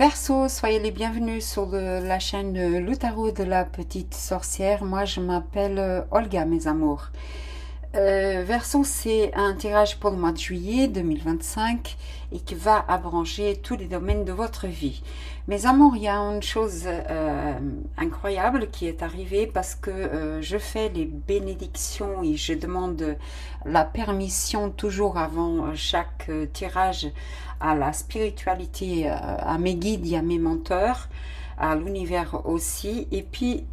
Verseau, soyez les bienvenus sur la chaîne Le Tarot de la Petite Sorcière. Moi, je m'appelle Olga, mes amours. Verseau, c'est un tirage pour le mois de juillet 2025 et qui va abrancher tous les domaines de votre vie. Mes amours, il y a une chose incroyable qui est arrivée parce que je fais les bénédictions et je demande la permission toujours avant chaque tirage à la spiritualité, à mes guides et à mes menteurs, à l'univers aussi. Et puis,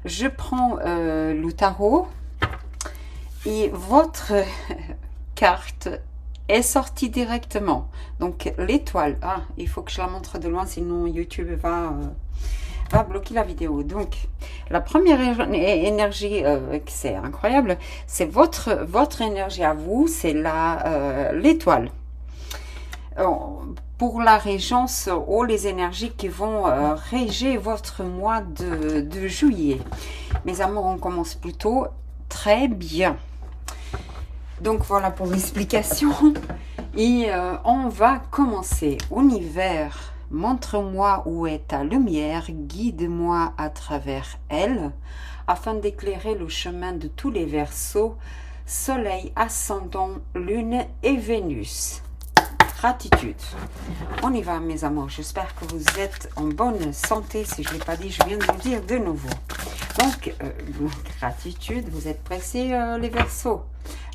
je prends le tarot et votre carte est sortie directement. Donc, l'étoile. Ah, il faut que je la montre de loin, sinon YouTube va bloquer la vidéo. Donc, la première énergie, c'est incroyable, c'est votre énergie à vous, c'est l'étoile. Pour la régence ou les énergies qui vont réger votre mois de juillet. Mes amours, on commence plutôt très bien. Donc voilà pour l'explication. Et on va commencer. Univers, montre-moi où est ta lumière, guide-moi à travers elle, afin d'éclairer le chemin de tous les Verseaux, Soleil, Ascendant, Lune et Vénus. Gratitude. On y va, mes amours. J'espère que vous êtes en bonne santé. Si je ne l'ai pas dit, je viens de vous le dire de nouveau. Donc, gratitude. Vous êtes pressés, les Verseaux.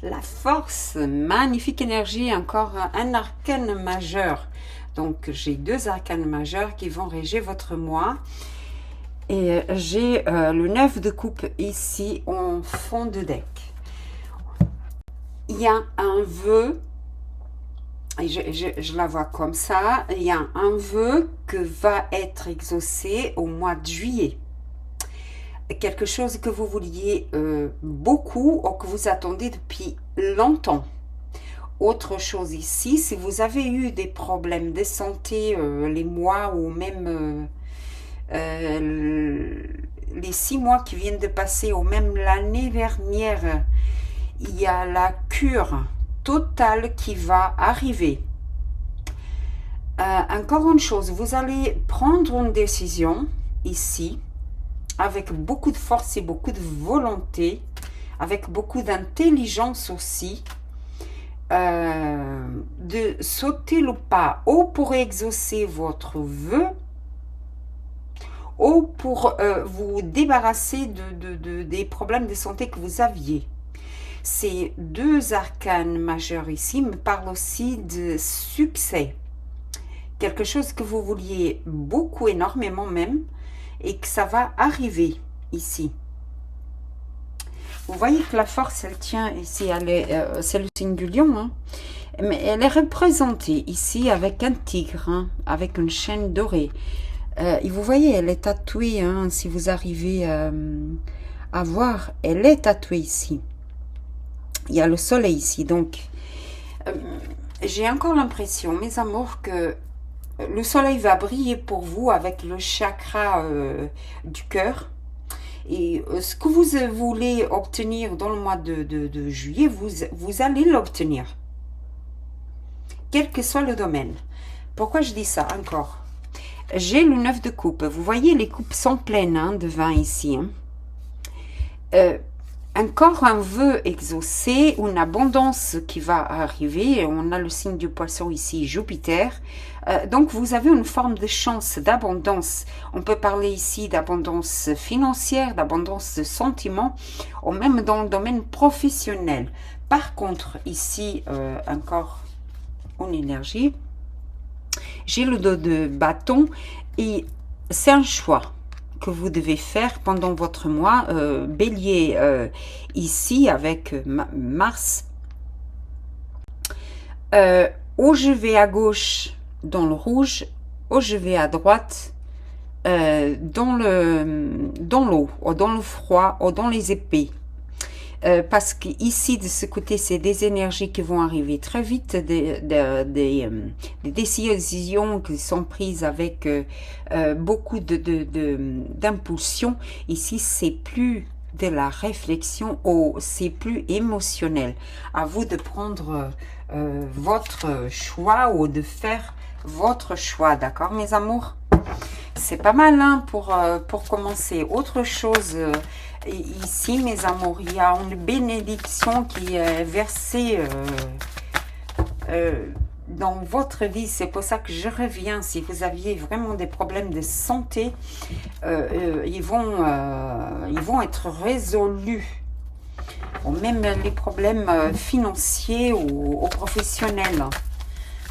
La force, magnifique énergie. Encore un arcane majeur. Donc, j'ai deux arcanes majeurs qui vont régir votre mois. Et j'ai le 9 de coupe ici en fond de deck. Il y a un vœu. Et je la vois comme ça, il y a un vœu que va être exaucé au mois de juillet. Quelque chose que vous vouliez beaucoup ou que vous attendez depuis longtemps. Autre chose ici, si vous avez eu des problèmes de santé les mois ou même les 6 mois qui viennent de passer ou même l'année dernière, il y a la cure totale qui va arriver. Encore une chose, vous allez prendre une décision ici avec beaucoup de force et beaucoup de volonté, avec beaucoup d'intelligence aussi, de sauter le pas ou pour exaucer votre vœu ou pour vous débarrasser des problèmes de santé que vous aviez. Ces deux arcanes majeurs ici me parlent aussi de succès. Quelque chose que vous vouliez beaucoup, énormément même, et que ça va arriver ici. Vous voyez que la force, elle tient ici, c'est le signe du lion, hein, mais elle est représentée ici avec un tigre, hein, avec une chaîne dorée. Et vous voyez, elle est tatouée, hein, si vous arrivez à voir, elle est tatouée ici. Il y a le soleil ici, donc j'ai encore l'impression, mes amours, que le soleil va briller pour vous avec le chakra du cœur. Et ce que vous voulez obtenir dans le mois de juillet, vous allez l'obtenir. Quel que soit le domaine. Pourquoi je dis ça encore? J'ai le 9 de coupe. Vous voyez, les coupes sont pleines, hein, de vin ici. Hein. Encore un vœu exaucé, une abondance qui va arriver. On a le signe du poisson ici, Jupiter. Donc, vous avez une forme de chance, d'abondance. On peut parler ici d'abondance financière, d'abondance de sentiments, ou même dans le domaine professionnel. Par contre, ici, encore une énergie. J'ai le dos de bâton et c'est un choix que vous devez faire pendant votre mois. Bélier ici avec Mars. Ou je vais à gauche dans le rouge, ou je vais à droite dans l'eau, ou dans le froid, ou dans les épées. Parce qu'ici, de ce côté, c'est des énergies qui vont arriver très vite, des décisions qui sont prises avec beaucoup d'impulsion. Ici, c'est plus de la réflexion, ou c'est plus émotionnel. À vous de prendre votre choix ou de faire votre choix, d'accord, mes amours? C'est pas mal hein, pour commencer. Autre chose, ici, mes amours, il y a une bénédiction qui est versée dans votre vie. C'est pour ça que je reviens. Si vous aviez vraiment des problèmes de santé, ils vont être résolus. Ou même les problèmes financiers ou professionnels.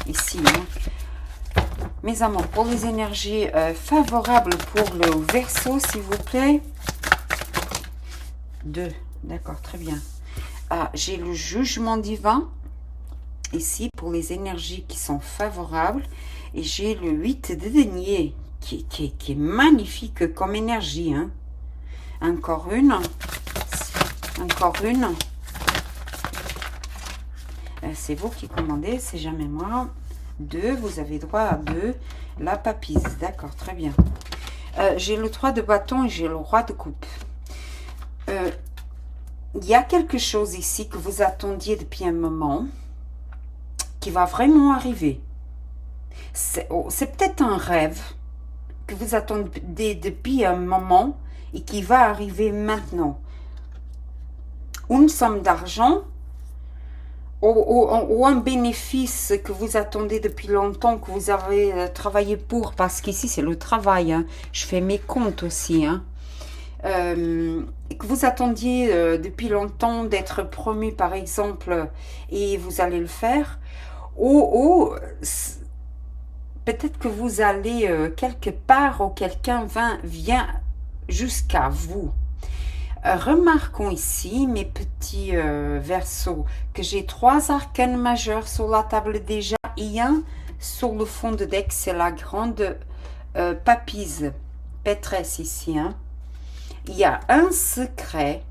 Ici, hein. Mes amours, pour les énergies favorables pour le Verseau, s'il vous plaît. 2, d'accord, très bien. Ah, j'ai le jugement divin, ici, pour les énergies qui sont favorables. Et j'ai le 8 de denier, qui est magnifique comme énergie. Hein. Encore une. Encore une. C'est vous qui commandez, c'est jamais moi. 2, vous avez droit à 2. La papisse, d'accord, très bien. J'ai le 3 de bâton et j'ai le roi de coupe. Il y a quelque chose ici que vous attendiez depuis un moment qui va vraiment arriver. C'est peut-être un rêve que vous attendez depuis un moment et qui va arriver maintenant. Une somme d'argent ou un bénéfice que vous attendez depuis longtemps, que vous avez travaillé pour, parce qu'ici c'est le travail, hein. Je fais mes comptes aussi, hein. Que vous attendiez depuis longtemps d'être promu par exemple et vous allez le faire, ou peut-être que vous allez quelque part ou quelqu'un vient jusqu'à vous. Remarquons ici, mes petits Verseaux, que j'ai 3 arcanes majeurs sur la table déjà et un sur le fond de deck, c'est la grande papise, pétresse ici. Hein. Il y a un secret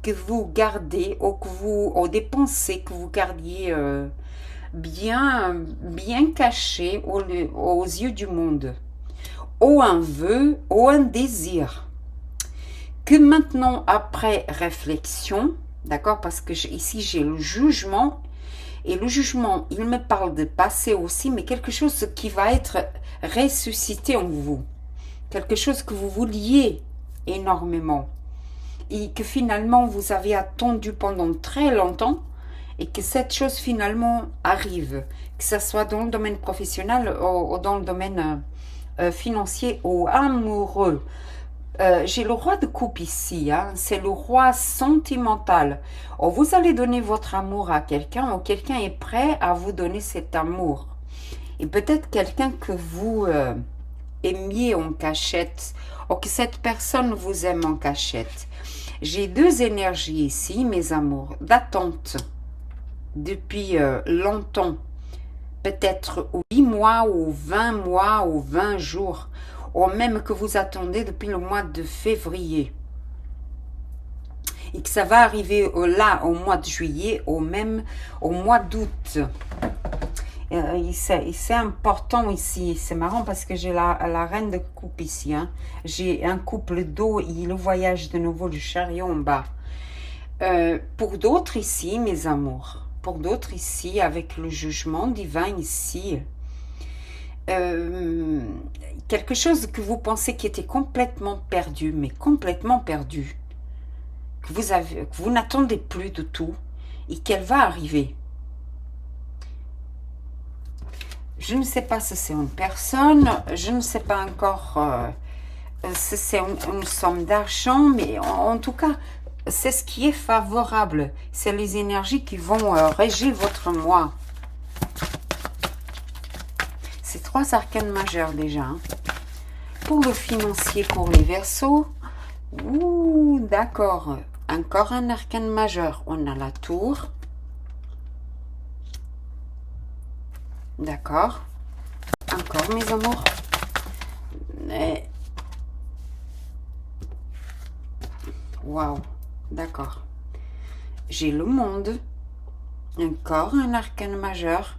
que vous gardez ou des pensées que vous gardiez bien caché aux yeux du monde, ou un vœu, ou un désir. Que maintenant, après réflexion, d'accord, parce que ici j'ai le jugement, et le jugement, il me parle de passé aussi, mais quelque chose qui va être ressuscité en vous, quelque chose que vous vouliez énormément, et que finalement vous avez attendu pendant très longtemps, et que cette chose finalement arrive, que ce soit dans le domaine professionnel ou dans le domaine financier ou amoureux. J'ai le roi de coupe ici, hein. C'est le roi sentimental. Ou vous allez donner votre amour à quelqu'un, ou quelqu'un est prêt à vous donner cet amour. Et peut-être quelqu'un que vous aimiez en cachette, ou que cette personne vous aime en cachette. J'ai 2 énergies ici, mes amours, d'attente depuis longtemps. Peut-être 8 mois, ou 20 mois, ou 20 jours. Ou même que vous attendez depuis le mois de février. Et que ça va arriver là au mois de juillet, ou même au mois d'août. C'est important ici. C'est marrant parce que j'ai la reine de coupe ici. Hein. J'ai un couple d'eau et le voyage de nouveau du chariot en bas. Pour d'autres ici, mes amours. Pour d'autres ici, avec le jugement divin ici. Quelque chose que vous pensez qui était complètement perdu, mais complètement perdu, que vous n'attendez plus de tout et qu'elle va arriver. Je ne sais pas si c'est une personne, je ne sais pas encore si c'est une somme d'argent, mais en tout cas, c'est ce qui est favorable. C'est les énergies qui vont régir votre mois. C'est 3 arcanes majeures déjà. Hein. Pour le financier, pour les Verseaux, ouh, d'accord. Encore un arcane majeur. On a la tour. D'accord. Encore, mes amours. Waouh. D'accord. J'ai le monde. Encore un arcane majeur.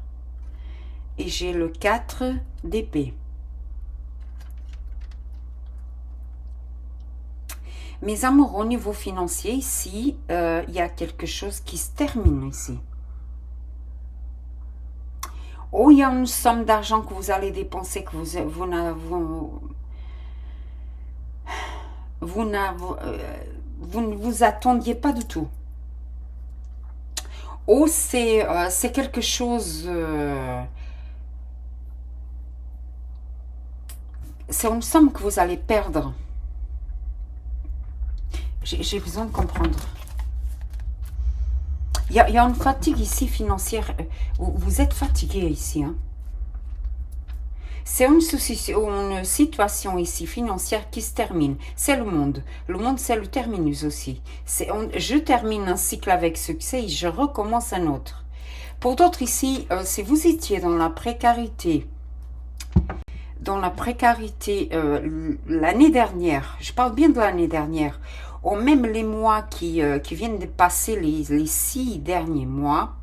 Et j'ai le 4 d'épée. Mes amours, au niveau financier, ici, il y a quelque chose qui se termine ici. Oh, il y a une somme d'argent que vous allez dépenser que vous ne vous attendiez pas du tout. Oh, c'est quelque chose... c'est une somme que vous allez perdre. J'ai besoin de comprendre. Il y a une fatigue ici financière. Vous êtes fatigué ici. Hein? C'est une situation ici financière qui se termine. C'est le monde. Le monde, c'est le terminus aussi. Je termine un cycle avec succès et je recommence un autre. Pour d'autres ici, si vous étiez dans la précarité, l'année dernière, je parle bien de l'année dernière, ou même les mois qui viennent de passer, les 6 derniers mois,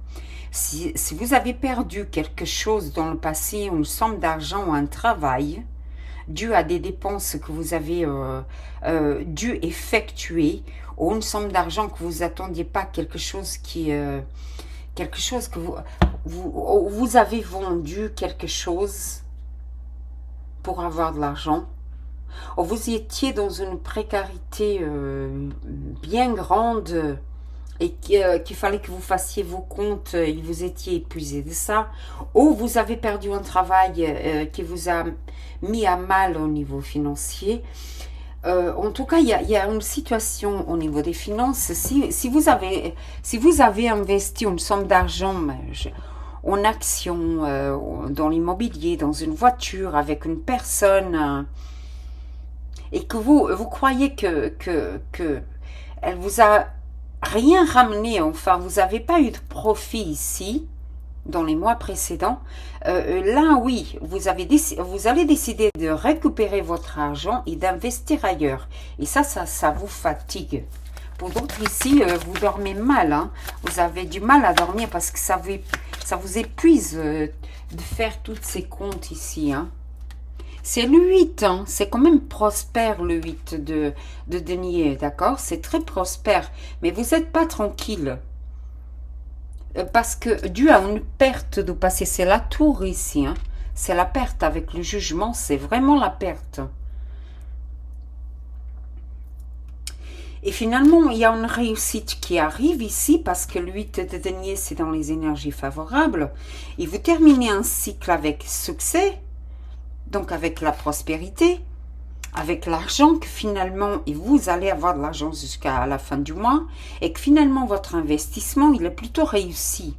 si vous avez perdu quelque chose dans le passé, une somme d'argent ou un travail, dû à des dépenses que vous avez dû effectuer, ou une somme d'argent que vous attendiez pas, quelque chose que vous avez vendu quelque chose pour avoir de l'argent, ou vous étiez dans une précarité bien grande et qu'il fallait que vous fassiez vos comptes et vous étiez épuisé de ça, ou vous avez perdu un travail qui vous a mis à mal au niveau financier. En tout cas, il y a une situation au niveau des finances. Si vous avez investi une somme d'argent en action, dans l'immobilier, dans une voiture, avec une personne, et que vous croyez que elle vous a rien ramené, enfin, vous n'avez pas eu de profit ici, dans les mois précédents, là, oui, vous allez décider de récupérer votre argent et d'investir ailleurs. Et ça vous fatigue. Pour d'autres ici, vous dormez mal, hein. Vous avez du mal à dormir parce que ça vous épuise de faire tous ces comptes ici, hein. C'est le 8, hein. C'est quand même prospère le 8 de denier, d'accord? C'est très prospère, mais vous n'êtes pas tranquille. Parce que dû à une perte de passé, c'est la tour ici, hein. C'est la perte avec le jugement, c'est vraiment la perte. Et finalement, il y a une réussite qui arrive ici parce que le 8 de denier, c'est dans les énergies favorables. Et vous terminez un cycle avec succès, donc avec la prospérité, avec l'argent que finalement, et vous allez avoir de l'argent jusqu'à la fin du mois, et que finalement votre investissement, il est plutôt réussi.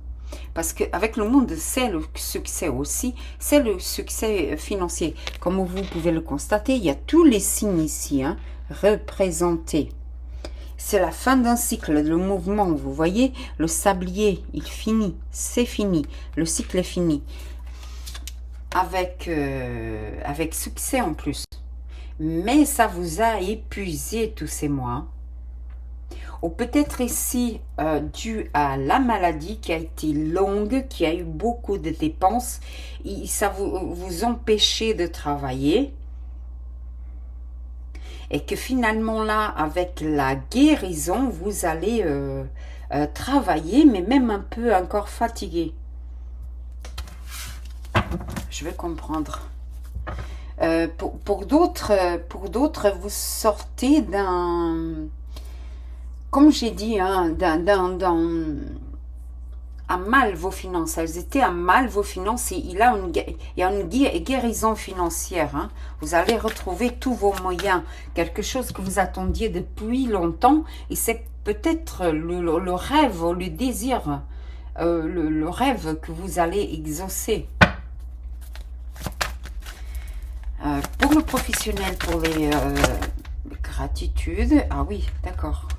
Parce qu'avec le monde, c'est le succès aussi, c'est le succès financier. Comme vous pouvez le constater, il y a tous les signes ici, hein, représentés. C'est la fin d'un cycle, le mouvement, vous voyez, le sablier, il finit, c'est fini, le cycle est fini. Avec succès en plus. Mais ça vous a épuisé tous ces mois. Ou peut-être ici, dû à la maladie qui a été longue, qui a eu beaucoup de dépenses, et ça vous empêchait de travailler. Et que finalement là, avec la guérison, vous allez travailler, mais même un peu encore fatigué. Je vais comprendre. Pour d'autres, vous sortez d'un, comme j'ai dit, hein, à mal vos finances. Elles étaient à mal vos finances et il y a une guérison financière. Hein. Vous allez retrouver tous vos moyens. Quelque chose que vous attendiez depuis longtemps et c'est peut-être le rêve, le désir, le rêve que vous allez exaucer. Pour le professionnel, pour les gratitudes, ah oui, d'accord.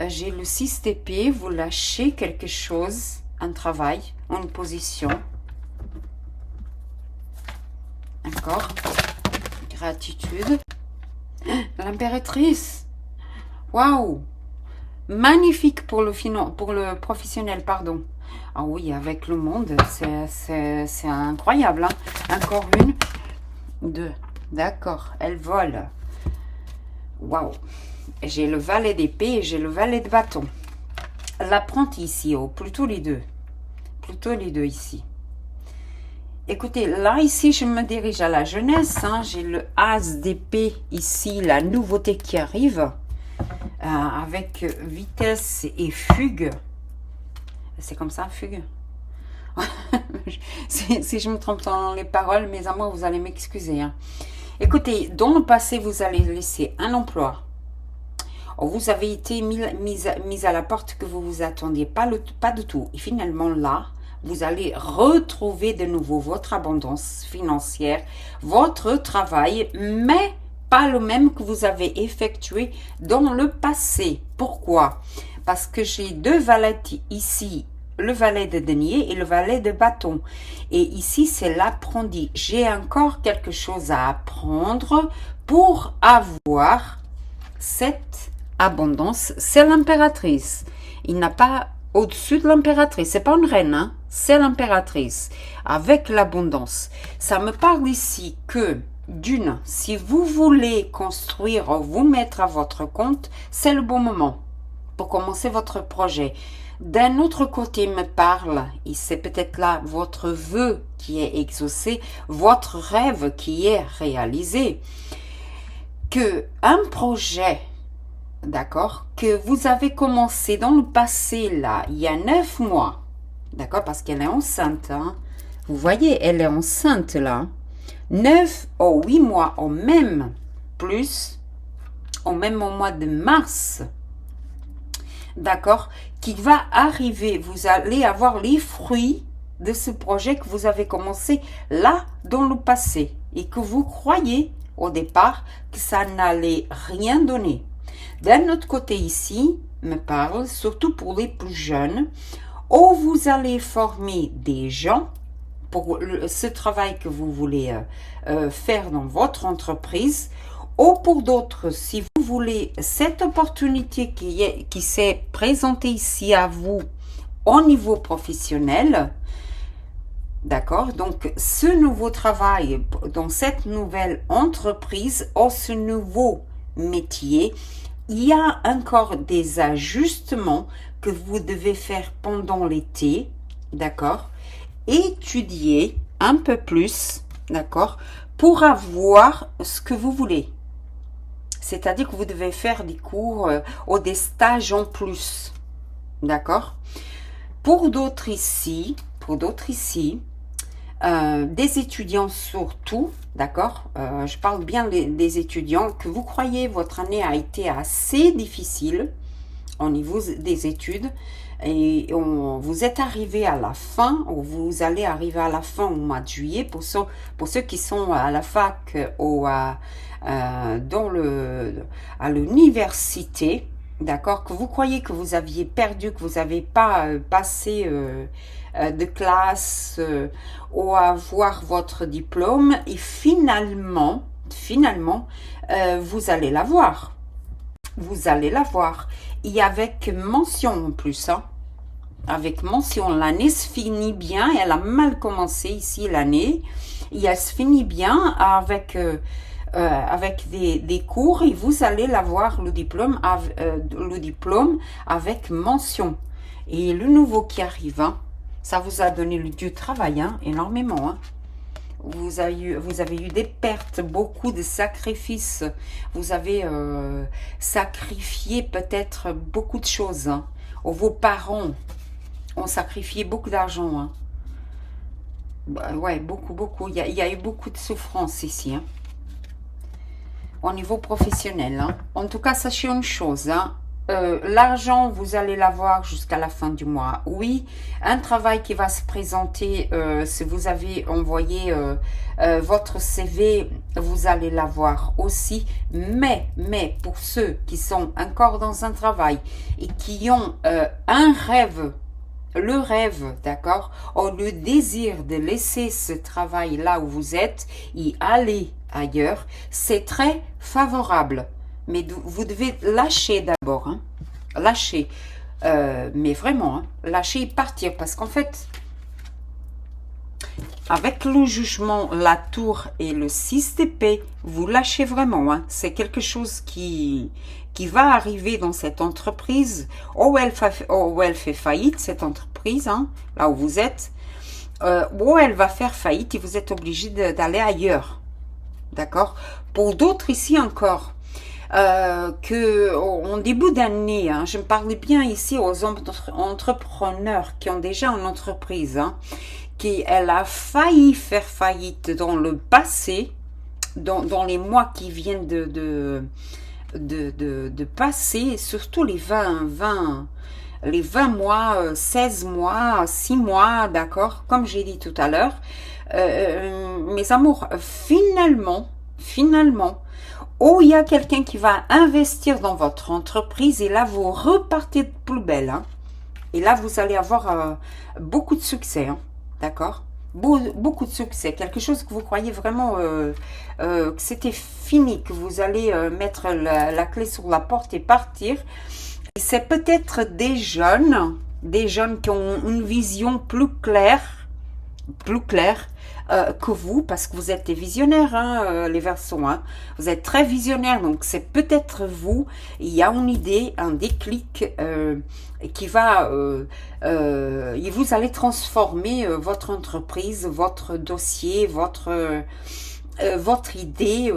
J'ai le 6 d'épée, vous lâchez quelque chose, un travail, une position. D'accord. Gratitude. L'impératrice. Waouh. Magnifique pour le professionnel, pardon. Ah oui, avec le monde, c'est incroyable. Hein. Encore une. 2. D'accord, elle vole. Waouh. J'ai le valet d'épée et j'ai le valet de bâton. L'apprenti ici, oh, plutôt les deux. Plutôt les deux ici. Écoutez, là, ici, je me dirige à la jeunesse. Hein. J'ai le As d'épée ici, la nouveauté qui arrive, avec vitesse et fugue. C'est comme ça, fugue. Si je me trompe dans les paroles, mes amours, vous allez m'excuser. Hein. Écoutez, dans le passé, vous allez laisser un emploi. Vous avez été mis à la porte que vous vous attendiez pas du tout. Et finalement, là, vous allez retrouver de nouveau votre abondance financière, votre travail, mais pas le même que vous avez effectué dans le passé. Pourquoi? Parce que j'ai deux valets ici, le valet de denier et le valet de bâton. Et ici, c'est l'apprenti. J'ai encore quelque chose à apprendre pour avoir cette abondance. C'est l'impératrice. Il n'a pas au-dessus de l'impératrice. C'est pas une reine, hein? C'est l'impératrice. Avec l'abondance. Ça me parle ici que, d'une, si vous voulez construire, vous mettre à votre compte, c'est le bon moment pour commencer votre projet. D'un autre côté, me parle, et c'est peut-être là votre vœu qui est exaucé, votre rêve qui est réalisé, que un projet, d'accord, que vous avez commencé dans le passé, là, il y a 9 mois, d'accord, parce qu'elle est enceinte, hein, vous voyez, elle est enceinte, là, 9 ou 8 mois, au même au mois de mars, d'accord, qui va arriver, vous allez avoir les fruits de ce projet que vous avez commencé là dans le passé et que vous croyez au départ que ça n'allait rien donner. D'un autre côté ici, me parle, surtout pour les plus jeunes, où vous allez former des gens pour ce travail que vous voulez faire dans votre entreprise, ou pour d'autres, si vous voulez cette opportunité qui s'est présentée ici à vous au niveau professionnel, d'accord, donc ce nouveau travail dans cette nouvelle entreprise ou ce nouveau métier, il y a encore des ajustements que vous devez faire pendant l'été, d'accord, étudier un peu plus, d'accord, pour avoir ce que vous voulez. C'est-à-dire que vous devez faire des cours ou des stages en plus. D'accord? Pour d'autres ici, des étudiants surtout, d'accord? Je parle bien des étudiants que vous croyez votre année a été assez difficile au niveau des études et vous êtes arrivé à la fin, ou vous allez arriver à la fin au mois de juillet pour ceux qui sont à la fac ou à l'université, d'accord, que vous croyez que vous aviez perdu, que vous n'avez pas passé de classe ou avoir votre diplôme, et finalement, vous allez l'avoir. Vous allez l'avoir. Et avec mention en plus, hein. Avec mention, l'année se finit bien, elle a mal commencé ici l'année, et elle se finit bien avec des cours, et vous allez l'avoir le diplôme avec mention. Et le nouveau qui arrive, hein, ça vous a donné du travail, hein, énormément. Hein. Vous avez eu des pertes, beaucoup de sacrifices. Vous avez sacrifié peut-être beaucoup de choses. Hein. Vos parents ont sacrifié beaucoup d'argent. Hein. Ouais, beaucoup. Il y a eu beaucoup de souffrance ici. Hein. Au niveau professionnel. Hein. En tout cas, sachez une chose. Hein. L'argent, vous allez l'avoir jusqu'à la fin du mois. Oui, un travail qui va se présenter, si vous avez envoyé votre CV, vous allez l'avoir aussi. Mais pour ceux qui sont encore dans un travail et qui ont un rêve, le rêve, d'accord, ou le désir de laisser ce travail là où vous êtes et aller ailleurs, c'est très favorable. Mais vous devez lâcher d'abord, hein, lâcher, mais vraiment, hein, lâcher et partir, parce qu'en fait, avec le jugement, la tour et le 6 d'épée, vous lâchez vraiment, hein, c'est quelque chose qui va arriver dans cette entreprise, ou elle fait faillite, cette entreprise, hein, là où vous êtes, ou elle va faire faillite et vous êtes obligé d'aller ailleurs. D'accord? Pour d'autres ici encore, que en début d'année, hein, je me parlais bien ici aux entrepreneurs qui ont déjà une entreprise, hein, qui elle a failli faire faillite dans le passé, dans les mois qui viennent de passer, surtout les 20 mois, 16 mois, 6 mois, d'accord, comme j'ai dit tout à l'heure. Mes amours, finalement, oh, il y a quelqu'un qui va investir dans votre entreprise et là, vous repartez de plus belle, hein. Et là, vous allez avoir beaucoup de succès, hein, d'accord? Beaucoup de succès, quelque chose que vous croyez vraiment que c'était fini, que vous allez mettre la clé sur la porte et partir. C'est peut-être des jeunes qui ont une vision plus claire que vous, parce que vous êtes des visionnaires, hein, les Verseaux, hein. Vous êtes très visionnaires, donc c'est peut-être vous. Il y a une idée, un déclic qui va, et vous allez transformer votre entreprise, votre dossier, votre idée,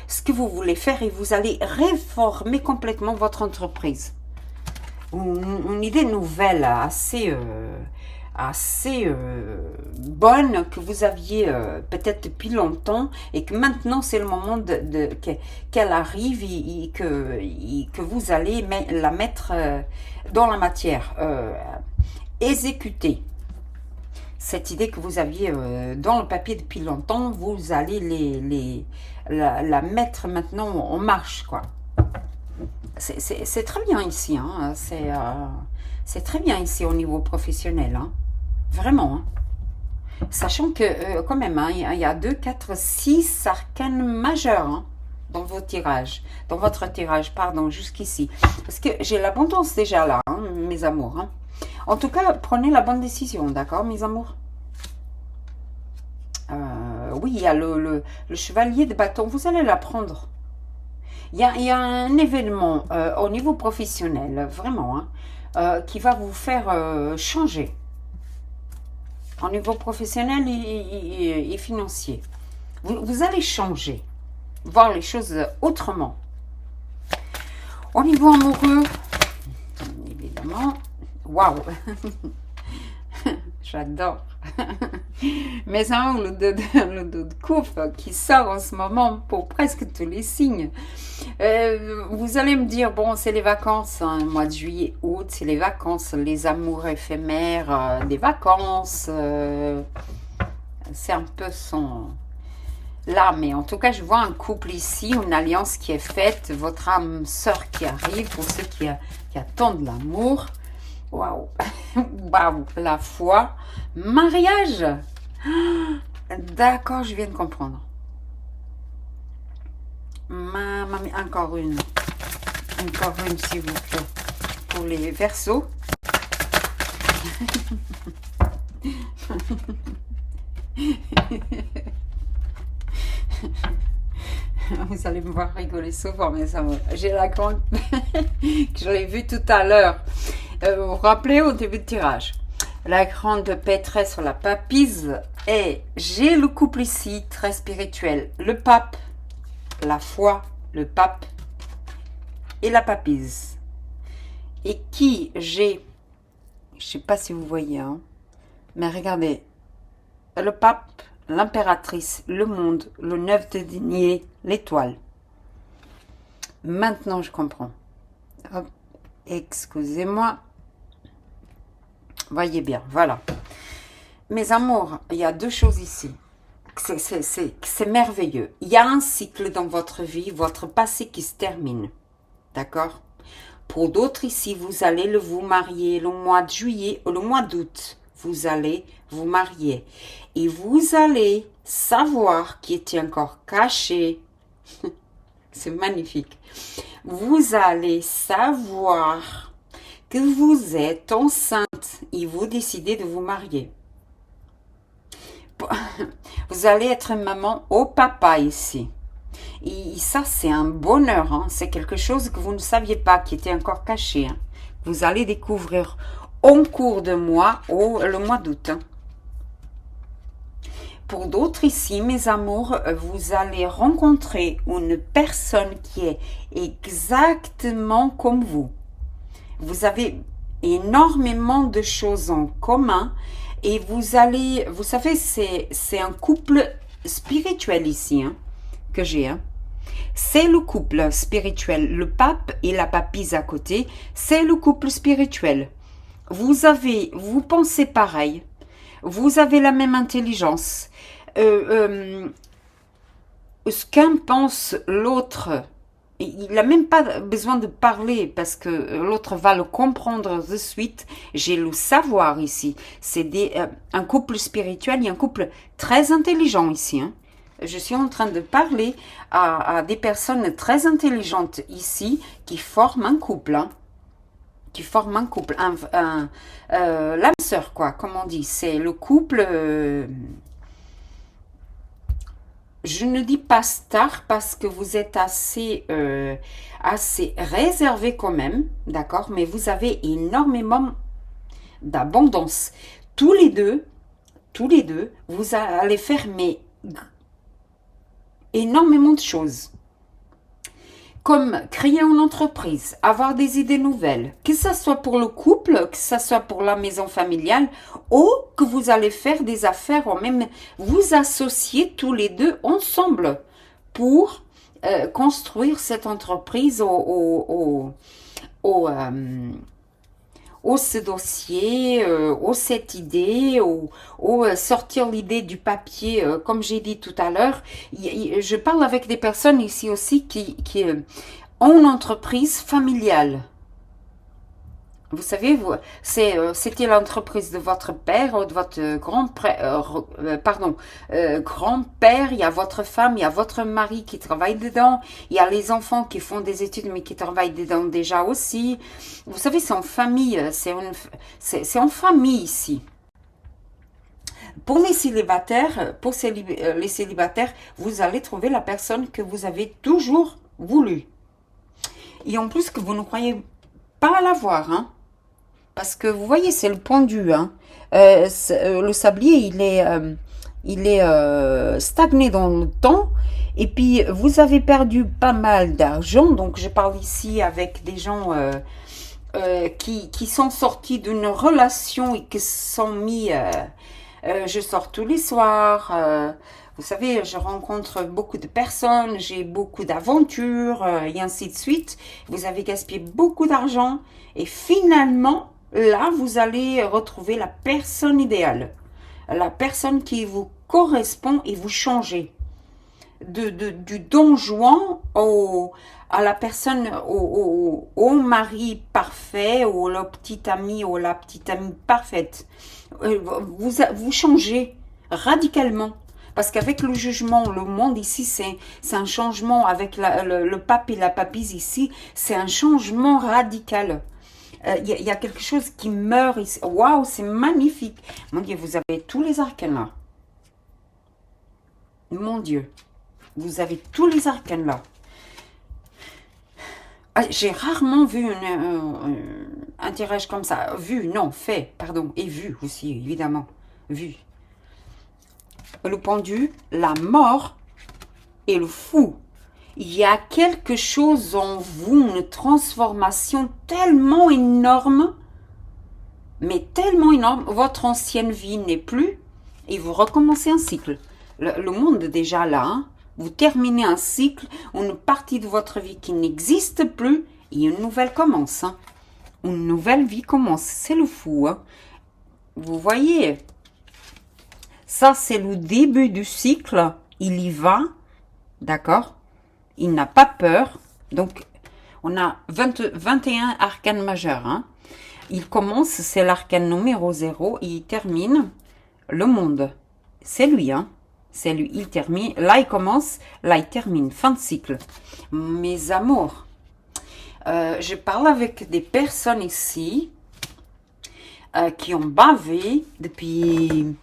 ce que vous voulez faire, et vous allez réformer complètement votre entreprise. Une idée nouvelle, assez bonne, que vous aviez peut-être depuis longtemps, et que maintenant c'est le moment qu'elle arrive, et que vous allez la mettre dans la matière, exécuter cette idée que vous aviez dans le papier depuis longtemps. Vous allez la mettre maintenant en marche, quoi. C'est très bien ici, hein. C'est très bien ici au niveau professionnel, hein. Vraiment, hein. Sachant que quand même, hein, il y a 2, 4, 6 arcanes majeurs, hein, dans votre tirage, pardon, jusqu'ici. Parce que j'ai l'abondance déjà là, hein, mes amours, hein. En tout cas, prenez la bonne décision, d'accord, mes amours? Oui, il y a le chevalier de bâton, vous allez la prendre. Il y a un événement au niveau professionnel, vraiment, hein, qui va vous faire changer. Au niveau professionnel et financier. Vous allez changer. Voir les choses autrement. Au niveau amoureux, évidemment, waouh, j'adore. Mais hein, le dos de coupe qui sort en ce moment pour presque tous les signes. Vous allez me dire, bon, c'est les vacances, hein, mois de juillet, août, c'est les vacances, les amours éphémères des vacances. C'est un peu son... Là, mais en tout cas, je vois un couple ici, une alliance qui est faite, votre âme sœur qui arrive, pour ceux qui attendent l'amour. Waouh, waouh, la foi, mariage. D'accord, je viens de comprendre. Encore une, s'il vous plaît, pour les Verseaux. Vous allez me voir rigoler souvent, mais ça j'ai la grande que je l'ai vue tout à l'heure. Vous vous rappelez au début de tirage, la grande pétresse sur la papise, et j'ai le couple ici très spirituel, le pape, la foi, le pape et la papise, et qui je sais pas si vous voyez, hein, mais regardez, le pape, l'impératrice, le monde, le 9 de denier, l'étoile. Maintenant je comprends. Hop, excusez-moi. Voyez bien, voilà. Mes amours, il y a 2 choses ici. C'est merveilleux. Il y a un cycle dans votre vie, votre passé qui se termine. D'accord? Pour d'autres ici, vous allez vous marier le mois de juillet ou le mois d'août. Vous allez vous marier. Et vous allez savoir qui était encore caché. C'est magnifique. Vous allez savoir que vous êtes enceinte et vous décidez de vous marier. Vous allez être maman au papa ici. Et ça, c'est un bonheur, hein. C'est quelque chose que vous ne saviez pas, qui était encore caché, hein. Vous allez découvrir en cours de mois, le mois d'août, hein. Pour d'autres ici, mes amours, vous allez rencontrer une personne qui est exactement comme vous. Vous avez énormément de choses en commun et vous allez, vous savez, c'est un couple spirituel ici, hein, que j'ai, hein. C'est le couple spirituel, le pape et la papise à côté, c'est le couple spirituel. Vous pensez pareil, vous avez la même intelligence. Ce qu'un pense l'autre, il n'a même pas besoin de parler parce que l'autre va le comprendre de suite. J'ai le savoir ici. C'est un couple spirituel et un couple très intelligent ici, hein. Je suis en train de parler à des personnes très intelligentes ici qui forment un couple, hein. Qui forment un couple, l'âme sœur, quoi, comme on dit. C'est le couple, je ne dis pas star parce que vous êtes assez réservé quand même, d'accord, mais vous avez énormément d'abondance. Tous les deux, vous allez faire énormément de choses. Comme créer une entreprise, avoir des idées nouvelles, que ce soit pour le couple, que ce soit pour la maison familiale, ou que vous allez faire des affaires, ou même vous associer tous les deux ensemble pour construire cette entreprise au ce dossier, cette idée, sortir l'idée du papier, comme j'ai dit tout à l'heure. Je parle avec des personnes ici aussi qui ont une entreprise familiale. Vous savez, c'était l'entreprise de votre père ou de votre grand-père, grand-père, il y a votre femme, il y a votre mari qui travaille dedans, il y a les enfants qui font des études mais qui travaillent dedans déjà aussi. Vous savez, c'est en famille, c'est en famille ici. Pour les célibataires, les célibataires, vous allez trouver la personne que vous avez toujours voulu. Et en plus que vous ne croyez pas l'avoir, hein. Parce que vous voyez, c'est le pendu, hein. Le sablier, il est stagné dans le temps. Et puis, vous avez perdu pas mal d'argent. Donc, je parle ici avec des gens qui sont sortis d'une relation et qui se sont mis... je sors tous les soirs. Vous savez, je rencontre beaucoup de personnes. J'ai beaucoup d'aventures et ainsi de suite. Vous avez gaspillé beaucoup d'argent. Et finalement... là, vous allez retrouver la personne idéale, la personne qui vous correspond et vous changez. Du don Juan à la personne, au mari parfait, ou le petit ami ou la petite amie parfaite. Vous changez radicalement. Parce qu'avec le jugement, le monde ici, c'est un changement avec le pape et la papise ici, c'est un changement radical. Il y a quelque chose qui meurt ici. Waouh, c'est magnifique. Mon Dieu, vous avez tous les arcanes là. Mon Dieu, vous avez tous les arcanes là. J'ai rarement vu un tirage comme ça. Vu, non, fait, pardon. Et vu aussi, évidemment. Vu. Le pendu, la mort et le fou. Il y a quelque chose en vous, une transformation tellement énorme, mais tellement énorme. Votre ancienne vie n'est plus et vous recommencez un cycle. Le monde est déjà là, hein. Vous terminez un cycle, une partie de votre vie qui n'existe plus et une nouvelle commence, hein. Une nouvelle vie commence. C'est le fou, hein. Vous voyez, ça c'est le début du cycle. Il y va, d'accord? Il n'a pas peur. Donc, on a 21 arcanes majeurs, hein. Il commence, c'est l'arcane numéro 0, et il termine le monde. C'est lui, hein. C'est lui, il termine. Là, il commence, là, il termine. Fin de cycle. Mes amours, je parle avec des personnes ici qui ont bavé depuis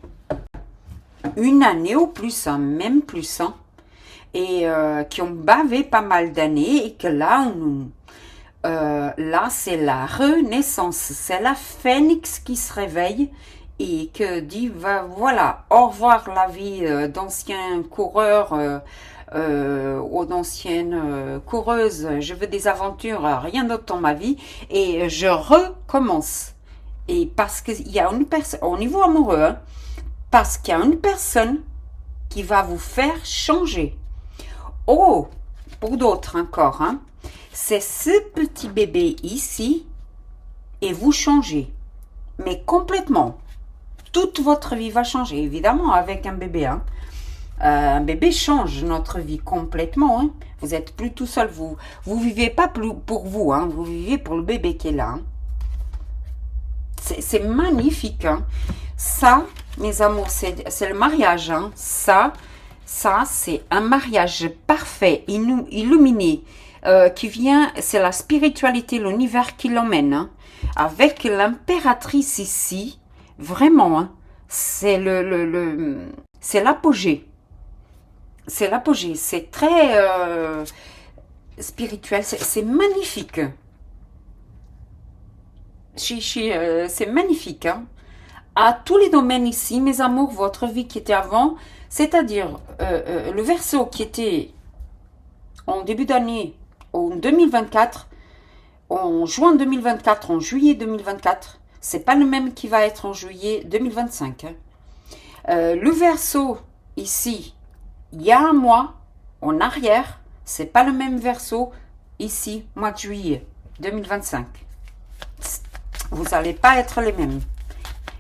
une année ou plus, hein, même plus, hein. Et qui ont bavé pas mal d'années et que là, là c'est la renaissance, c'est la phénix qui se réveille et que dit voilà, au revoir la vie d'ancien coureur ou d'ancienne coureuse, je veux des aventures, rien d'autre dans ma vie, et je recommence. Et parce qu'il y a une personne, au niveau amoureux, hein, parce qu'il y a une personne qui va vous faire changer. Oh, pour d'autres encore, hein, c'est ce petit bébé ici et vous changez. Mais complètement. Toute votre vie va changer, évidemment, avec un bébé. Hein. Un bébé change notre vie complètement. Hein. Vous n'êtes plus tout seul. Vous vivez pas plus pour vous. Hein. Vous vivez pour le bébé qui est là. Hein. C'est magnifique. Hein. Ça, mes amours, c'est le mariage. Hein. Ça c'est un mariage parfait, illuminé, qui vient, c'est la spiritualité, l'univers qui l'emmène. Hein. Avec l'impératrice ici, vraiment, hein, c'est c'est l'apogée. C'est l'apogée. C'est très spirituel. C'est magnifique. C'est magnifique. Hein. À tous les domaines ici, mes amours, votre vie qui était avant, c'est-à-dire le Verseau qui était en début d'année, en 2024, en juin 2024, en juillet 2024, c'est pas le même qui va être en juillet 2025. Hein. Le Verseau ici, il y a un mois en arrière, c'est pas le même Verseau ici, mois de juillet 2025. Vous n'allez pas être les mêmes.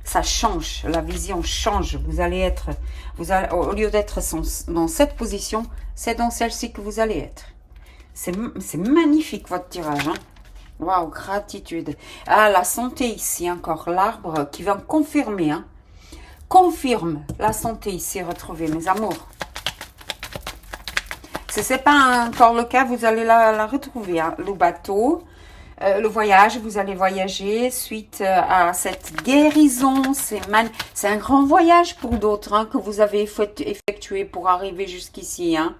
Ça change, la vision change. Vous allez être, au lieu d'être dans cette position, c'est dans celle-ci que vous allez être. C'est magnifique votre tirage. Hein. Waouh, gratitude. Ah, la santé ici, encore l'arbre qui vient confirmer. Hein. Confirme la santé ici retrouvée, mes amours. Si ce n'est pas encore le cas, vous allez la retrouver. Hein. Le bateau. Le voyage, vous allez voyager suite à cette guérison. C'est un grand voyage pour d'autres hein, que vous avez effectué pour arriver jusqu'ici. Hein.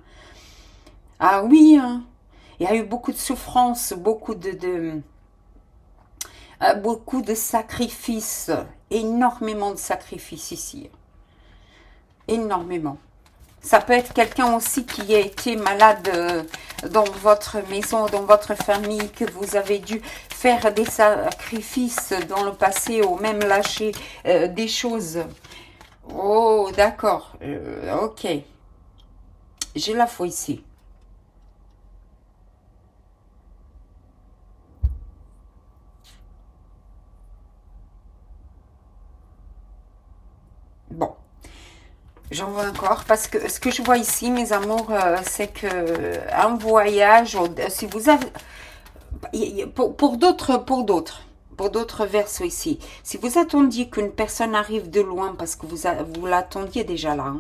Ah oui, hein. Il y a eu beaucoup de souffrance, beaucoup de sacrifices, énormément de sacrifices ici. Énormément. Ça peut être quelqu'un aussi qui a été malade dans votre maison, dans votre famille, que vous avez dû faire des sacrifices dans le passé ou même lâcher des choses. Oh, d'accord. Ok. J'ai la foi ici. Bon. J'en vois encore parce que ce que je vois ici, mes amours, c'est que un voyage, si vous avez, pour d'autres versos ici, si vous attendiez qu'une personne arrive de loin parce que vous l'attendiez déjà là, hein.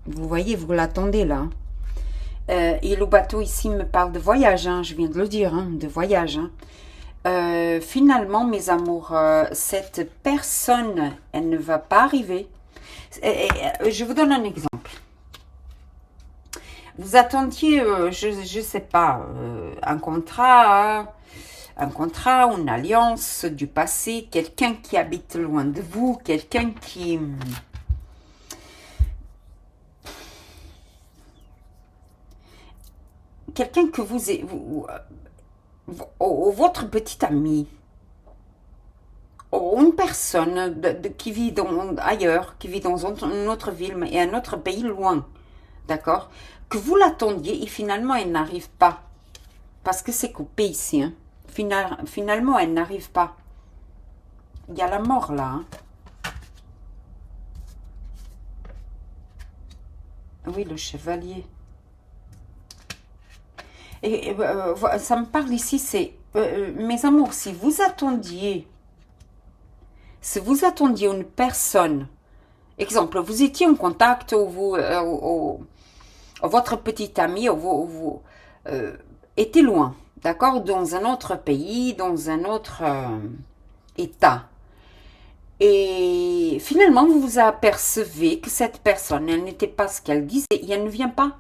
Vous voyez, vous l'attendez là. Hein. Et le bateau ici me parle de voyage, hein, je viens de le dire, hein, de voyage. Hein. Finalement, mes amours, cette personne, elle ne va pas arriver. Je vous donne un exemple. Vous attendiez, je ne sais pas, un contrat, une alliance du passé, quelqu'un qui habite loin de vous, quelqu'un qui... Quelqu'un que votre petit ami, une personne qui vit ailleurs, qui vit dans une autre ville et un autre pays loin, d'accord, que vous l'attendiez et finalement elle n'arrive pas, parce que c'est coupé ici, hein. Finalement elle n'arrive pas. Il y a la mort là. Hein. Oui, le chevalier. Et ça me parle ici, c'est, mes amours, si vous attendiez une personne, exemple, vous étiez en contact ou votre petit ami vous était loin, d'accord, dans un autre pays, dans un autre état. Et finalement, vous vous apercevez que cette personne, elle n'était pas ce qu'elle disait et elle ne vient pas.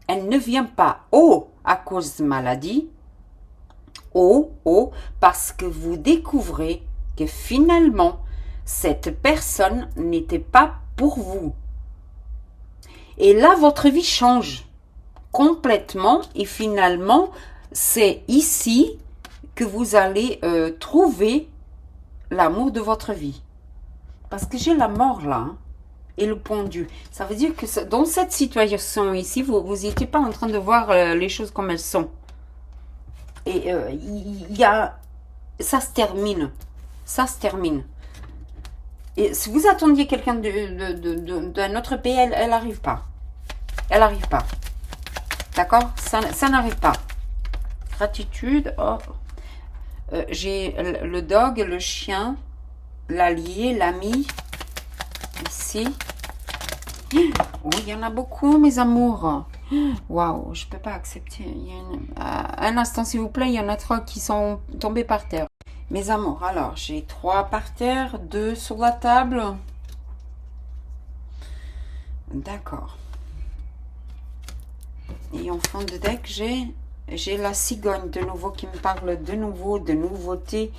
Elle ne vient pas. Oh, à cause de maladie. Oh, parce que vous découvrez que finalement, Cette personne n'était pas pour vous. Et là, votre vie change complètement et finalement, c'est ici que vous allez trouver l'amour de votre vie. Parce que j'ai la mort là, hein, et le pendu. Ça veut dire que dans cette situation ici, vous n'étiez pas en train de voir les choses comme elles sont. Et ça se termine. Ça se termine. Et si vous attendiez quelqu'un d'un autre pays, elle n'arrive pas. Elle n'arrive pas. D'accord? Ça n'arrive pas. Gratitude. Oh. J'ai le dog, le chien, l'allié, l'ami. Ici. Oh, il y en a beaucoup, mes amours. Waouh, je ne peux pas accepter. Un instant, s'il vous plaît, il y en a 3 qui sont tombés par terre. Mes amours, alors, j'ai 3 par terre, 2 sur la table. D'accord. Et en fond de deck, j'ai la cigogne de nouveau qui me parle de nouveau de nouveautés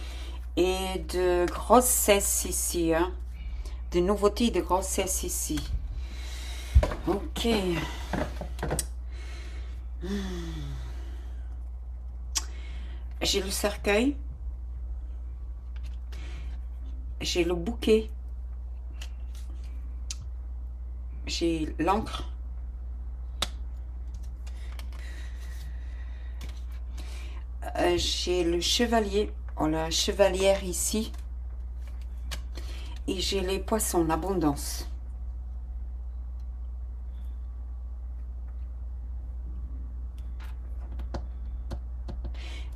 et de grossesse ici. Hein. De nouveautés et de grossesse ici. Ok. J'ai le cercueil. J'ai le bouquet. J'ai l'encre. J'ai le chevalier, oh, la chevalière ici. Et j'ai les poissons, l'abondance.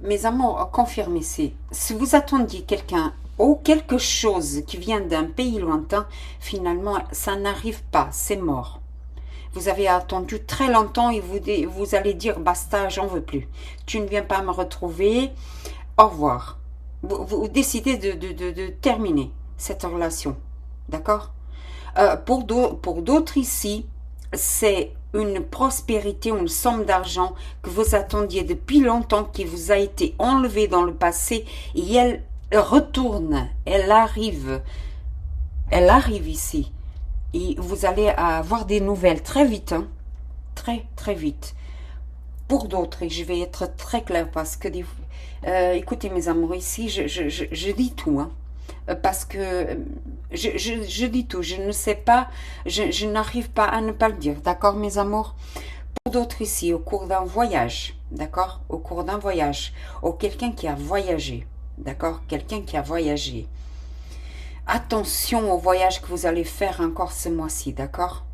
Mes amours, confirmez-c'est. Si vous attendiez quelqu'un ou quelque chose qui vient d'un pays lointain, finalement, ça n'arrive pas, c'est mort. Vous avez attendu très longtemps et vous allez dire, basta, j'en veux plus. Tu ne viens pas me retrouver, au revoir. Vous décidez de terminer cette relation, d'accord? Pour d'autres ici, c'est une prospérité, une somme d'argent que vous attendiez depuis longtemps, qui vous a été enlevée dans le passé et elle retourne, elle arrive ici. Et vous allez avoir des nouvelles très vite, hein? Très vite. Pour d'autres, et je vais être très claire parce que, écoutez mes amours, ici, je dis tout, hein? Parce que je dis tout, je ne sais pas, je n'arrive pas à ne pas le dire, d'accord mes amours? Pour d'autres ici, au cours d'un voyage, d'accord? Au cours d'un voyage, ou quelqu'un qui a voyagé, d'accord? Quelqu'un qui a voyagé. Attention au voyage que vous allez faire encore ce mois-ci, d'accord?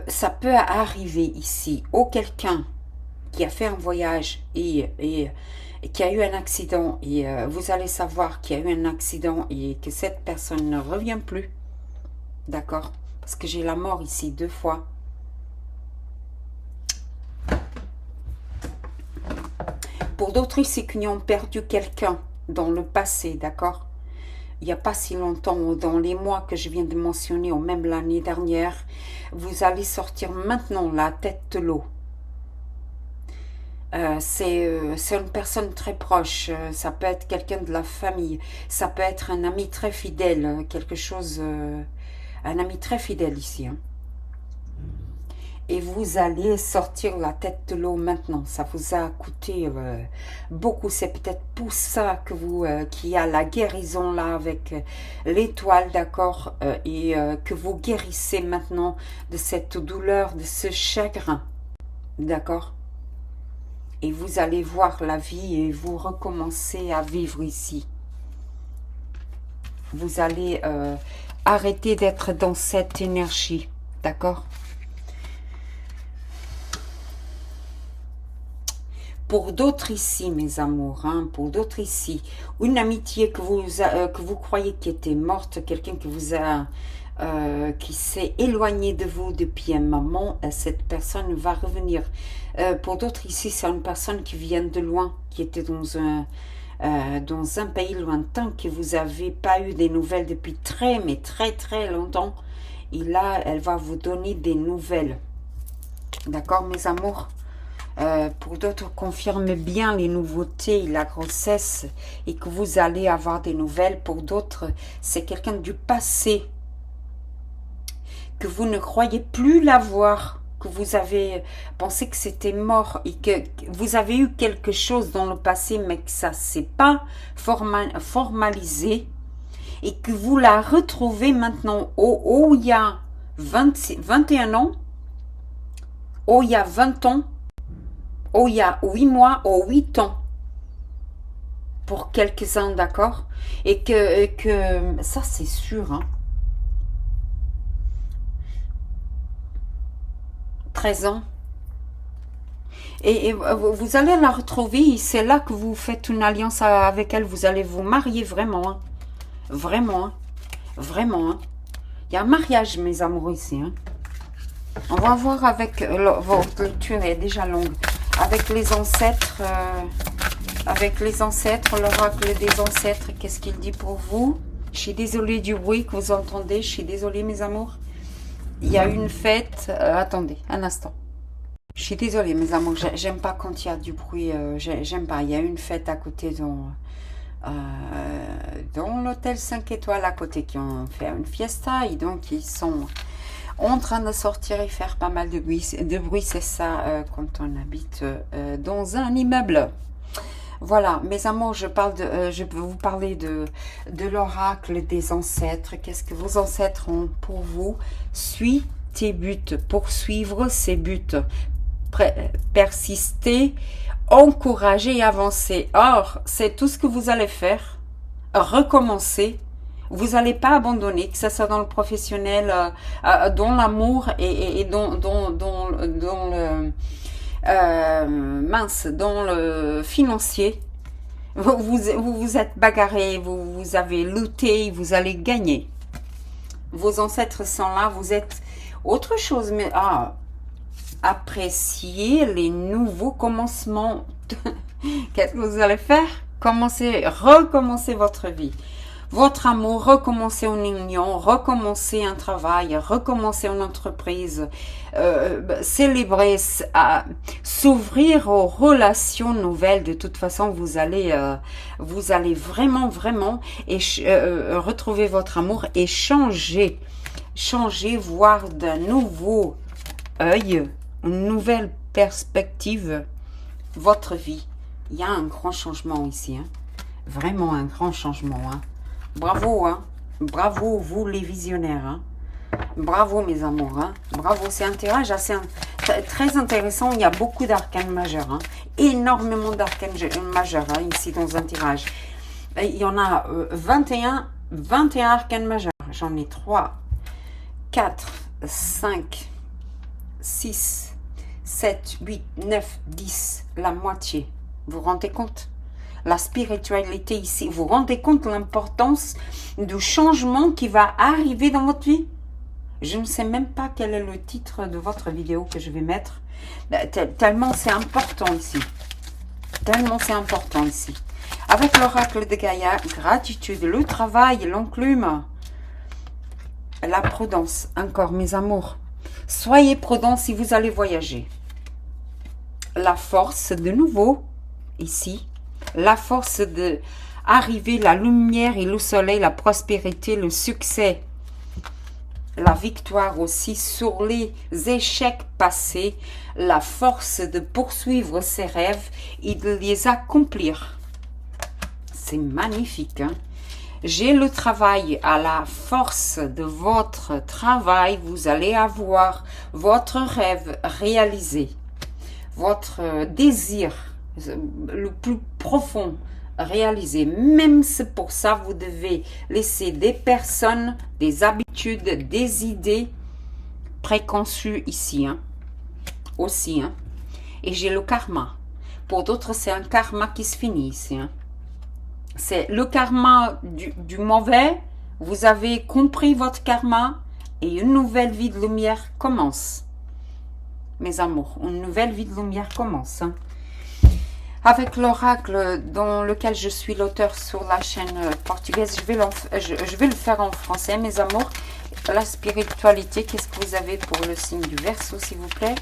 Ça peut arriver ici, ou quelqu'un qui a fait un voyage et qui a eu un accident, et vous allez savoir qu'il y a eu un accident et que cette personne ne revient plus, d'accord? Parce que j'ai la mort ici 2 fois. Pour d'autres ici qui ont perdu quelqu'un dans le passé, d'accord? Il n'y a pas si longtemps, dans les mois que je viens de mentionner, ou même l'année dernière, vous allez sortir maintenant la tête de l'eau. C'est une personne très proche, ça peut être quelqu'un de la famille, ça peut être un ami très fidèle, quelque chose, un ami très fidèle ici. Hein. Et vous allez sortir la tête de l'eau maintenant. Ça vous a coûté beaucoup. C'est peut-être pour ça que qu'il y a la guérison là avec l'étoile, d'accord, et que vous guérissez maintenant de cette douleur, de ce chagrin, d'accord. Et vous allez voir la vie et vous recommencez à vivre ici. Vous allez arrêter d'être dans cette énergie, d'accord. Pour d'autres ici, mes amours, hein, pour d'autres ici, une amitié que vous croyez qui était morte, quelqu'un qui vous a, qui s'est éloigné de vous depuis un moment, cette personne va revenir. Pour d'autres ici, c'est une personne qui vient de loin, qui était dans un pays lointain, que vous n'avez pas eu des nouvelles depuis mais très longtemps. Et là, elle va vous donner des nouvelles. D'accord, mes amours? Pour d'autres, confirme bien les nouveautés, la grossesse et que vous allez avoir des nouvelles. Pour d'autres, c'est quelqu'un du passé que vous ne croyez plus l'avoir, que vous avez pensé que c'était mort et que vous avez eu quelque chose dans le passé mais que ça ne s'est pas formalisé et que vous la retrouvez maintenant il y a 21 ans, il y a 20 ans, il y a 8 mois, 8 ans pour quelques-uns, d'accord? Et que ça c'est sûr, hein. 13 ans. Et vous allez la retrouver, c'est là que vous faites une alliance avec elle, vous allez vous marier vraiment, hein. Vraiment, hein. Vraiment, hein. Il y a un mariage, mes amours, ici, hein. On va voir avec, votre lecture est déjà longue, avec les ancêtres, l'oracle des ancêtres, qu'est-ce qu'il dit pour vous? Je suis désolée du bruit que vous entendez, je suis désolée, mes amours. Il y a une fête, attendez, un instant. Je suis désolée, mes amours, j'aime pas quand il y a du bruit, j'aime pas. Il y a une fête à côté dans l'hôtel 5 étoiles à côté qui ont fait une fiesta et donc ils sont en train de sortir et faire pas mal de bruit. C'est ça quand on habite dans un immeuble. Voilà, mes amours, je vais vous parler de l'oracle des ancêtres. Qu'est-ce que vos ancêtres ont pour vous? Suis tes buts, poursuivre ses buts, persister, encourager et avancer. Or, c'est tout ce que vous allez faire. Recommencer. Vous n'allez pas abandonner, que ce soit dans le professionnel, dans l'amour et dans le dans le financier. Vous êtes bagarré, vous avez lutté, vous allez gagner. Vos ancêtres sont là, vous êtes autre chose, mais appréciez les nouveaux commencements. Qu'est-ce que vous allez faire? Recommencer votre vie. Votre amour, recommencer une union, recommencer un travail, recommencer une entreprise, célébrer, s'ouvrir aux relations nouvelles. De toute façon, vous allez vraiment retrouver votre amour et changer, voir d'un nouveau œil, une nouvelle perspective, votre vie. Il y a un grand changement ici, hein. Vraiment un grand changement, hein. Bravo, hein. Bravo, vous les visionnaires, hein. Bravo, mes amours, hein. Bravo, c'est un tirage assez très intéressant. Il y a beaucoup d'arcanes majeurs, hein. Énormément d'arcanes majeurs, hein, ici dans un tirage. Il y en a 21 arcanes majeurs. J'en ai 3, 4, 5, 6, 7, 8, 9, 10. La moitié. Vous vous rendez compte? La spiritualité ici, vous vous rendez compte de l'importance du changement qui va arriver dans votre vie? Je ne sais même pas quel est le titre de votre vidéo que je vais mettre. Tellement c'est important ici. Tellement c'est important ici. Avec l'oracle de Gaïa, gratitude, le travail, l'enclume, la prudence. Encore, mes amours. Soyez prudents si vous allez voyager. La force, de nouveau, ici. La force de arriver, la lumière et le soleil, la prospérité, le succès, la victoire aussi sur les échecs passés, la force de poursuivre ses rêves et de les accomplir. C'est magnifique, hein? J'ai le travail, à la force de votre travail, vous allez avoir votre rêve réalisé, votre désir le plus profond réalisé. Même c'est pour ça vous devez laisser des personnes, des habitudes, des idées préconçues ici, hein, aussi, hein. Et j'ai le karma. Pour d'autres, c'est un karma qui se finit ici, hein. C'est le karma du mauvais. Vous avez compris votre karma et une nouvelle vie de lumière commence. Mes amours, une nouvelle vie de lumière commence, hein. Avec l'oracle dans lequel je suis l'auteur sur la chaîne portugaise, je vais le faire en français, mes amours. La spiritualité, qu'est-ce que vous avez pour le signe du Verseau, s'il vous plaît?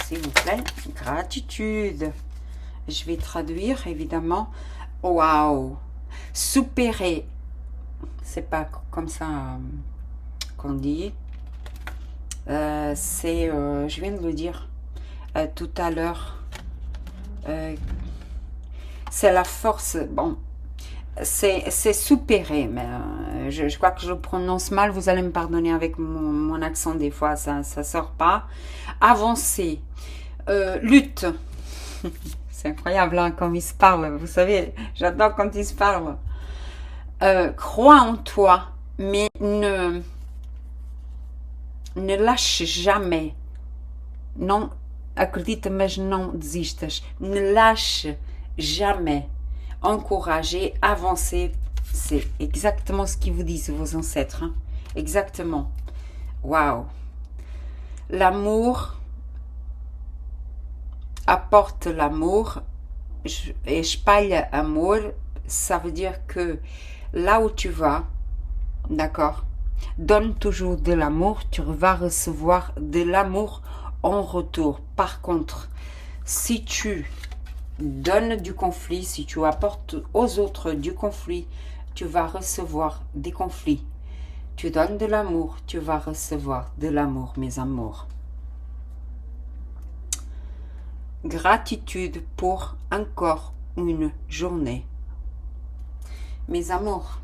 s'il vous plaît. Gratitude. Je vais traduire, évidemment. Waouh. Supérer. C'est pas comme ça qu'on dit. Je viens de le dire tout à l'heure. C'est la force. Bon, c'est supérer, mais je crois que je le prononce mal. Vous allez me pardonner avec mon accent, des fois, ça sort pas. Avancer. Lutte. C'est incroyable hein, comme ils se parlent. Vous savez, j'adore quand ils se parlent. Crois en toi, mais ne lâche jamais. Não acredita, mas não desistas. Ne lâche jamais. Encourager, avancer. C'est exactement ce qu'ils vous disent, vos ancêtres. Hein? Exactement. Waouh. L'amour apporte l'amour. Espalha amour. Ça veut dire que là où tu vas, d'accord, donne toujours de l'amour, tu vas recevoir de l'amour en retour. Par contre, si tu donnes du conflit, si tu apportes aux autres du conflit, tu vas recevoir des conflits. Tu donnes de l'amour, tu vas recevoir de l'amour, mes amours. Gratitude pour encore une journée. Mes amours,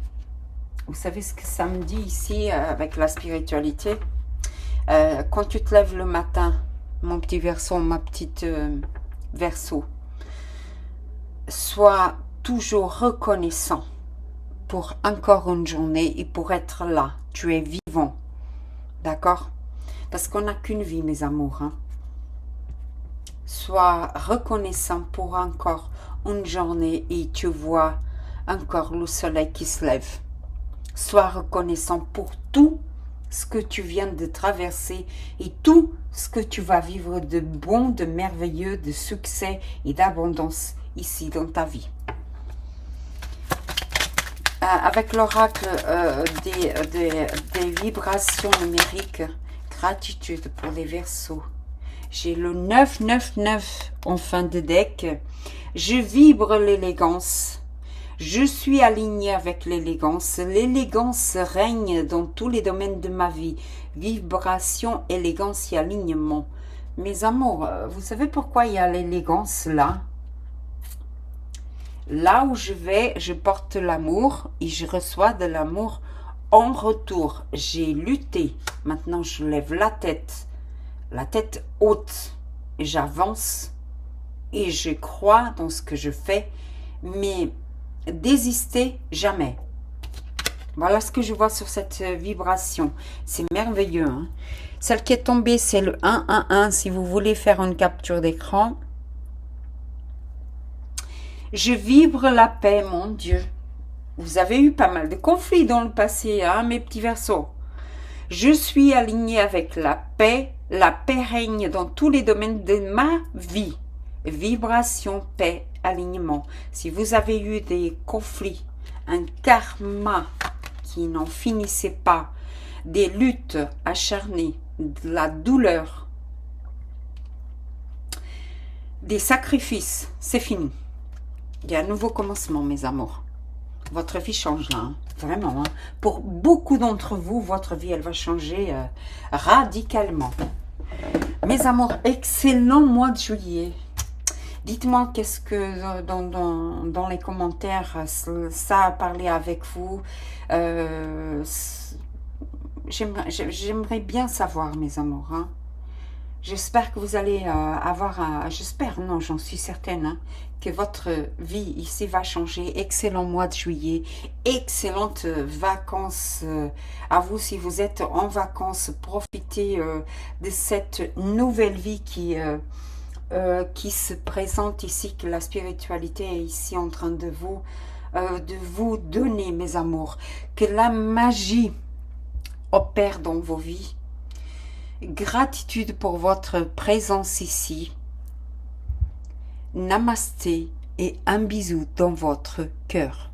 vous savez ce que ça me dit ici avec la spiritualité? Quand tu te lèves le matin, mon petit Verseau, ma petite Verseau, sois toujours reconnaissant pour encore une journée et pour être là. Tu es vivant, d'accord? Parce qu'on n'a qu'une vie, mes amours. Hein? Sois reconnaissant pour encore une journée et tu vois encore le soleil qui se lève. Sois reconnaissant pour tout ce que tu viens de traverser et tout ce que tu vas vivre de bon, de merveilleux, de succès et d'abondance ici dans ta vie. Avec l'oracle des vibrations numériques, gratitude pour les Verseaux. J'ai le 999 en fin de deck. Je vibre l'élégance. Je suis alignée avec l'élégance. L'élégance règne dans tous les domaines de ma vie. Vibration, élégance et alignement. Mes amours, vous savez pourquoi il y a l'élégance là? Là où je vais, je porte l'amour et je reçois de l'amour en retour. J'ai lutté. Maintenant, je lève la tête haute. J'avance et je crois dans ce que je fais. Mais désister jamais. Voilà ce que je vois sur cette vibration. C'est merveilleux. Hein? Celle qui est tombée, c'est le 111. Si vous voulez faire une capture d'écran. Je vibre la paix, mon Dieu. Vous avez eu pas mal de conflits dans le passé, hein, mes petits Verseaux. Je suis alignée avec la paix. La paix règne dans tous les domaines de ma vie. Vibration, paix, alignement. Si vous avez eu des conflits, un karma qui n'en finissait pas, des luttes acharnées, de la douleur, des sacrifices, c'est fini. Il y a un nouveau commencement, mes amours. Votre vie change là, hein, vraiment. Hein. Pour beaucoup d'entre vous, votre vie, elle va changer radicalement. Mes amours, excellent mois de juillet. Dites-moi qu'est-ce que dans les commentaires ça a parlé avec vous. J'aimerais bien savoir, mes amours. Hein. J'espère que vous allez j'espère, non, j'en suis certaine, hein, que votre vie ici va changer. Excellent mois de juillet. Excellentes vacances à vous si vous êtes en vacances. Profitez de cette nouvelle vie qui se présente ici, que la spiritualité est ici en train de vous donner, mes amours. Que la magie opère dans vos vies. Gratitude pour votre présence ici. Namasté et un bisou dans votre cœur.